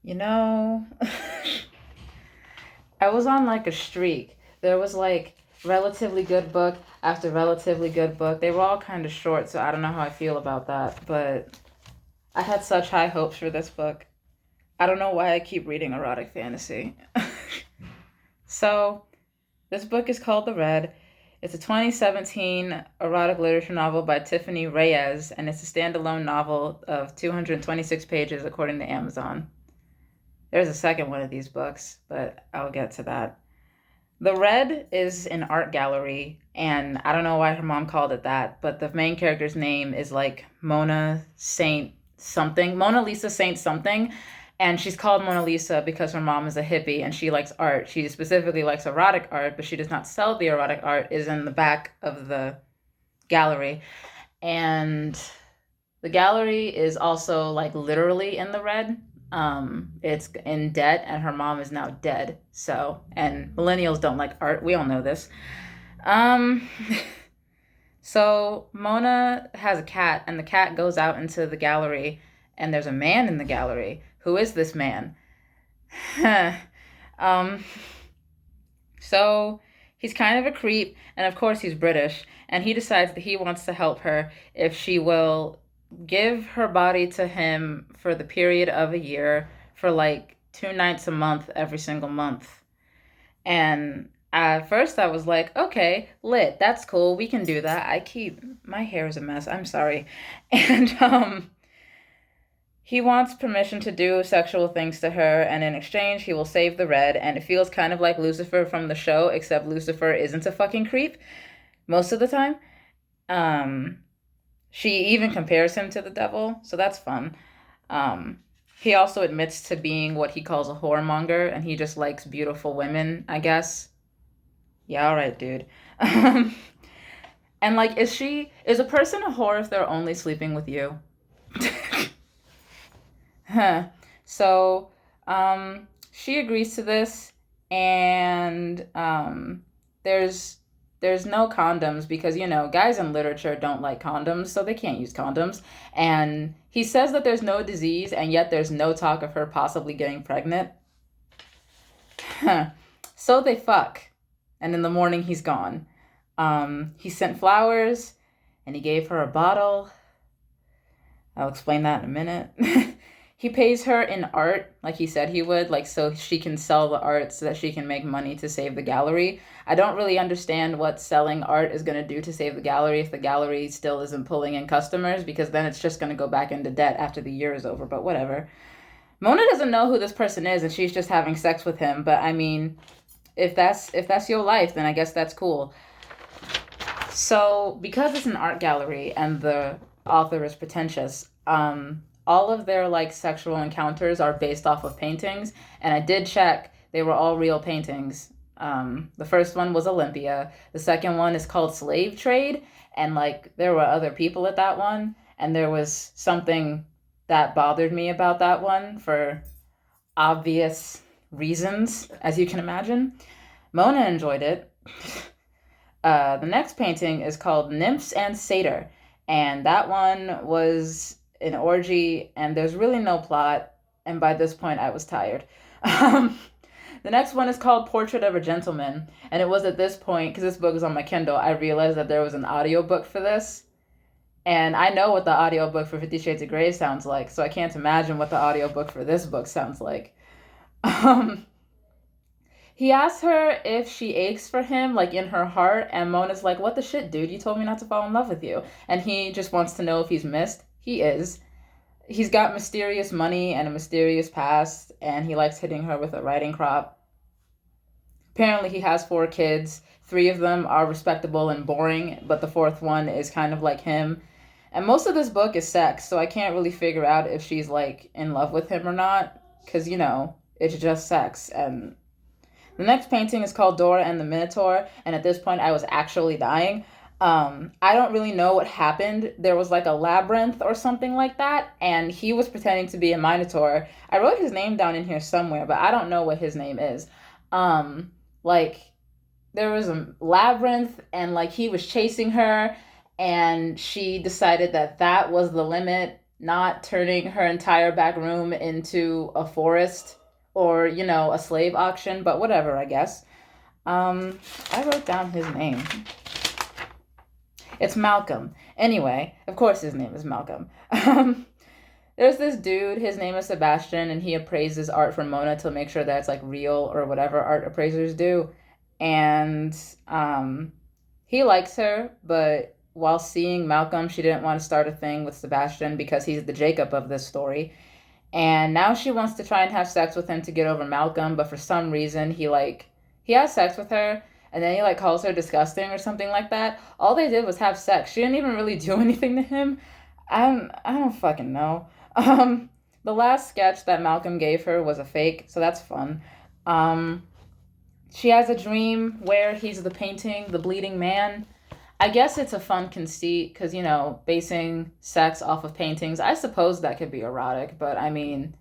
You know, I was on like a streak. There was like relatively good book after relatively good book. They were all kind of short, so I don't know how I feel about that. But I had such high hopes for this book. I don't know why I keep reading erotic fantasy. So, this book is called The Red. It's a 2017 erotic literature novel by Tiffany Reyes, and it's a standalone novel of 226 pages according to Amazon. There's a second one of these books, but I'll get to that. The Red is an art gallery, and I don't know why her mom called it that, but the main character's name is like Mona Saint something, Mona Lisa Saint something, and she's called Mona Lisa because her mom is a hippie and she likes art. She specifically likes erotic art, but she does not sell the erotic art, is in the back of the gallery. And the gallery is also like literally in the red. It's in debt, and her mom is now dead. So, and millennials don't like art. We all know this. Um, so Mona has a cat, and the cat goes out into the gallery, and there's a man in the gallery. Who is this man? um, so he's kind of a creep, and of course he's British, and he decides that he wants to help her if she will give her body to him for the period of a year for like 2 nights a month every single month. And at first I was like, okay, lit, that's cool, we can do that. I keep my hair is a mess. I'm sorry. And he wants permission to do sexual things to her, and in exchange, he will save the red. And it feels kind of like Lucifer from the show, except Lucifer isn't a fucking creep most of the time. Um, she even compares him to the devil, so that's fun. Um, he also admits to being what he calls a whoremonger, and he just likes beautiful women, I guess. Yeah, all right, dude. and like, is a person a whore if they're only sleeping with you? Huh. So, she agrees to this, and there's no condoms because guys in literature don't like condoms, so they can't use condoms. And he says that there's no disease, and yet there's no talk of her possibly getting pregnant. Huh. So they fuck, and in the morning he's gone. He sent flowers, and he gave her a bottle. I'll explain that in a minute. He pays her in art, like he said he would, like so she can sell the art so that she can make money to save the gallery. I don't really understand what selling art is going to do to save the gallery if the gallery still isn't pulling in customers, because then it's just going to go back into debt after the year is over, but whatever. Mona doesn't know who this person is, and she's just having sex with him, but I mean, if that's your life, then I guess that's cool. So, because it's an art gallery and the author is pretentious, all of their like sexual encounters are based off of paintings, and I did check; they were all real paintings. The first one was Olympia. The second one is called Slave Trade, and like there were other people at that one, and there was something that bothered me about that one for obvious reasons, as you can imagine. Mona enjoyed it. The next painting is called Nymphs and Satyr, and that one was an orgy, and there's really no plot. And by this point, I was tired. Um, the next one is called Portrait of a Gentleman, and it was at this point, because this book is on my Kindle, I realized that there was an audiobook for this. And I know what the audiobook for Fifty Shades of Grey sounds like, so I can't imagine what the audiobook for this book sounds like. Um, he asks her if she aches for him, like in her heart, and Mona's like, "What the shit, dude? You told me not to fall in love with you." And he just wants to know if he's missed. He is. He's got mysterious money and a mysterious past, and he likes hitting her with a riding crop. Apparently, he has 4 kids. 3 of them are respectable and boring, but the fourth one is kind of like him. And most of this book is sex, so I can't really figure out if she's like in love with him or not, because it's just sex. And the next painting is called Dora and the Minotaur, and at this point, I was actually dying. I don't really know what happened. There was like a labyrinth or something like that, and he was pretending to be a Minotaur. I wrote his name down in here somewhere, but I don't know what his name is. Like there was a labyrinth, and like he was chasing her, and she decided that that was the limit, not turning her entire back room into a forest or, a slave auction, but whatever, I guess. I wrote down his name. It's Malcolm. Anyway, of course his name is Malcolm. There's this dude, his name is Sebastian, and he appraises art from Mona to make sure that it's like real or whatever art appraisers do. And he likes her, but while seeing Malcolm, she didn't want to start a thing with Sebastian because he's the Jacob of this story. And now she wants to try and have sex with him to get over Malcolm, but for some reason he has sex with her and then he like calls her disgusting or something like that. All they did was have sex. She didn't even really do anything to him. I don't fucking know. The last sketch that Malcolm gave her was a fake, so that's fun. Um, she has a dream where he's the painting, the bleeding man. I guess it's a fun conceit because, basing sex off of paintings, I suppose that could be erotic, but I mean,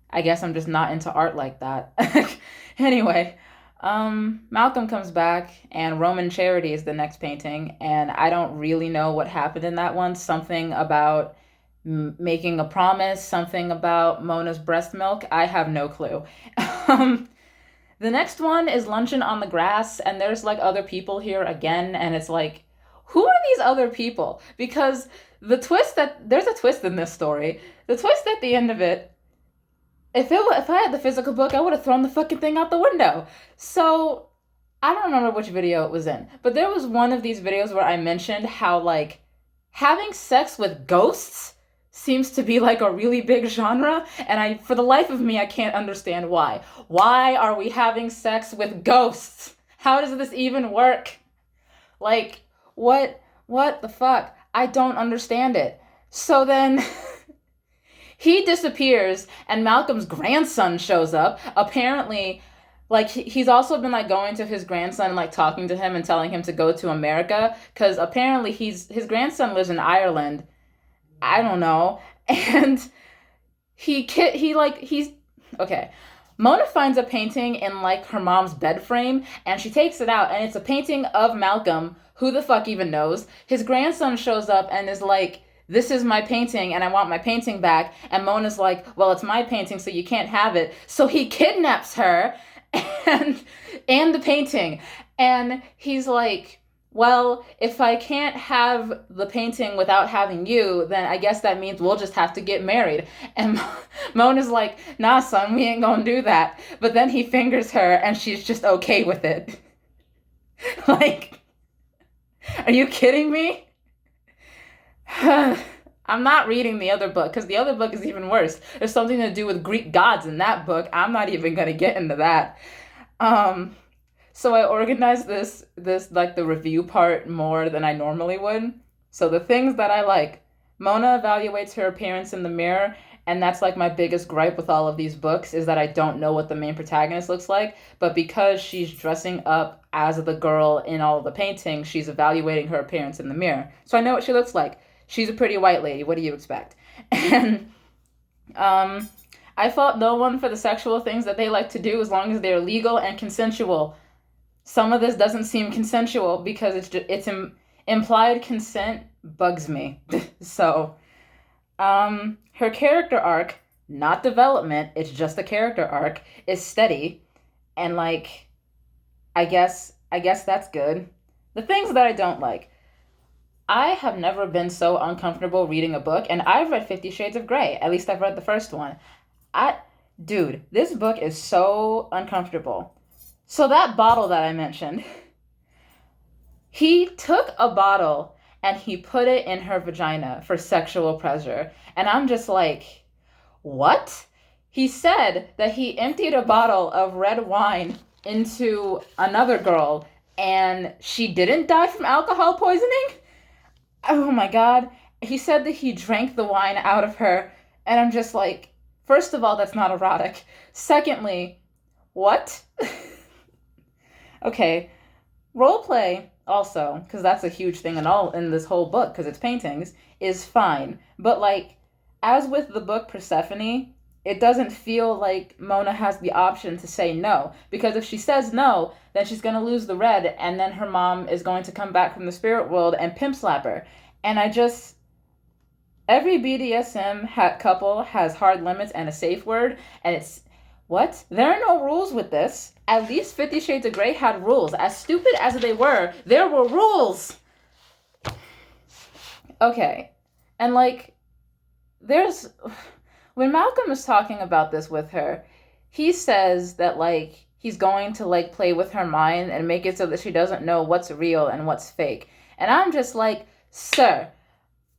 I guess I'm just not into art like that. Anyway, Malcolm comes back, and Roman Charity is the next painting, and I don't really know what happened in that one. Something about making a promise, something about Mona's breast milk. I have no clue. Um, the next one is Luncheon on the Grass, and there's like other people here again, and it's like, who are these other people? Because there's a twist in this story. The twist at the end of it, if I had the physical book, I would have thrown the fucking thing out the window. So I don't remember which video it was in, but there was one of these videos where I mentioned how like having sex with ghosts seems to be like a really big genre, and for the life of me I can't understand why. Why are we having sex with ghosts? How does this even work? Like, what the fuck? I don't understand it. So then he disappears and Malcolm's grandson shows up. Apparently, like he's also been like going to his grandson and like talking to him and telling him to go to America cuz apparently his grandson lives in Ireland. I don't know. And he's okay. Mona finds a painting in like her mom's bed frame and she takes it out and it's a painting of Malcolm. Who the fuck even knows? His grandson shows up and is like, "This is my painting and I want my painting back." And Mona's like, "Well, it's my painting so you can't have it." So he kidnaps her and and the painting. And he's like, "Well, if I can't have the painting without having you, then I guess that means we'll just have to get married." And Mona's like, "Nah, son, we ain't gonna do that." But then he fingers her and she's just okay with it. Like, are you kidding me? I'm not reading the other book because the other book is even worse. There's something to do with Greek gods in that book. I'm not even gonna get into that. Um, so I organized this like the review part more than I normally would. So the things that I like, Mona evaluates her appearance in the mirror, and that's like my biggest gripe with all of these books is that I don't know what the main protagonist looks like, but because she's dressing up as the girl in all of the paintings, she's evaluating her appearance in the mirror. So I know what she looks like. She's a pretty white lady. What do you expect? And um I fault no one for the sexual things that they like to do as long as they're legal and consensual. Some of this doesn't seem consensual because implied consent bugs me. So, her character arc, not development, it's just a character arc, is steady, and like, I guess that's good. The things that I don't like. I have never been so uncomfortable reading a book, and I've read 50 Shades of Grey. At least I've read the first one. I, dude, this book is so uncomfortable. So that bottle that I mentioned, he took a bottle and he put it in her vagina for sexual pleasure. And I'm just like, what? He said that he emptied a bottle of red wine into another girl and she didn't die from alcohol poisoning? Oh my god. He said that he drank the wine out of her. And I'm just like, first of all, that's not erotic. Secondly, what? Okay, role play also, because that's a huge thing in this whole book, because it's paintings, is fine. But like, as with the book Persephone, it doesn't feel like Mona has the option to say no. Because if she says no, then she's gonna lose the red, and then her mom is going to come back from the spirit world and pimp slap her. And Every BDSM couple has hard limits and a safe word, and it's what? There are no rules with this. At least 50 Shades of Grey had rules. As stupid as they were, there were rules. Okay. And like, there's. When Malcolm is talking about this with her, he says that like he's going to like play with her mind and make it so that she doesn't know what's real and what's fake. And I'm just like, sir,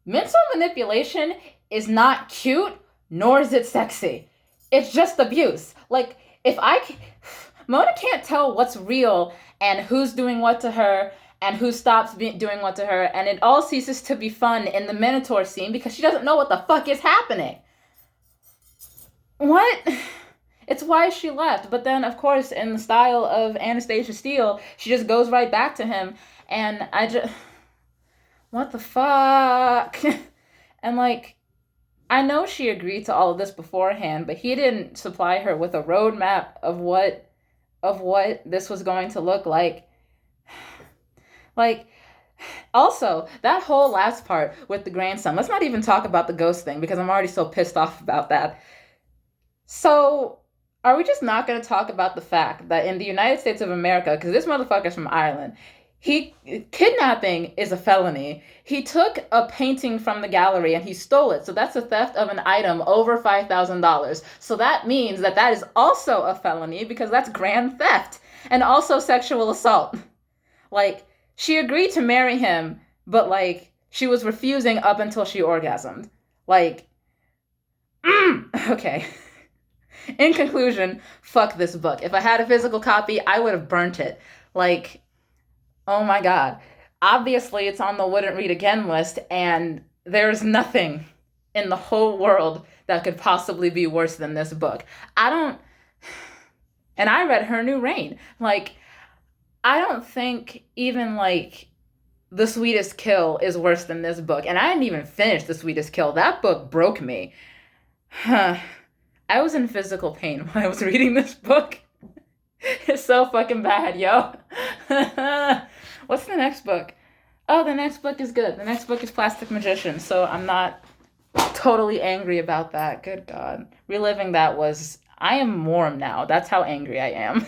mental manipulation is not cute, nor is it sexy. It's just abuse. Like, if Mona can't tell what's real and who's doing what to her and who stops doing what to her, and it all ceases to be fun in the Minotaur scene because she doesn't know what the fuck is happening. What? It's why she left. But then, of course, in the style of Anastasia Steele, she just goes right back to him. And I just. What the fuck? And like, I know she agreed to all of this beforehand, but he didn't supply her with a roadmap of what this was going to look like. Like, also, that whole last part with the grandson, let's not even talk about the ghost thing because I'm already so pissed off about that. So, are we just not going to talk about the fact that in the United States of America, because this motherfucker's from Ireland, he kidnapping is a felony. He took a painting from the gallery and he stole it. So that's a theft of an item over $5,000. So that means that that is also a felony because that's grand theft and also sexual assault. Like, she agreed to marry him, but like she was refusing up until she orgasmed. Like, okay. In conclusion, fuck this book. If I had a physical copy, I would have burnt it. Like, oh my god. Obviously, it's on the wouldn't read again list, and there's nothing in the whole world that could possibly be worse than this book. I don't. And I read Her New Reign. Like, I don't think even like The Sweetest Kill is worse than this book. And I didn't even finish The Sweetest Kill. That book broke me. Huh. I was in physical pain while I was reading this book. It's so fucking bad, yo. What's the next book? Oh, the next book is good. The next book is Plastic Magician, so I'm not totally angry about that. Good God. Reliving that was. I am warm now. That's how angry I am.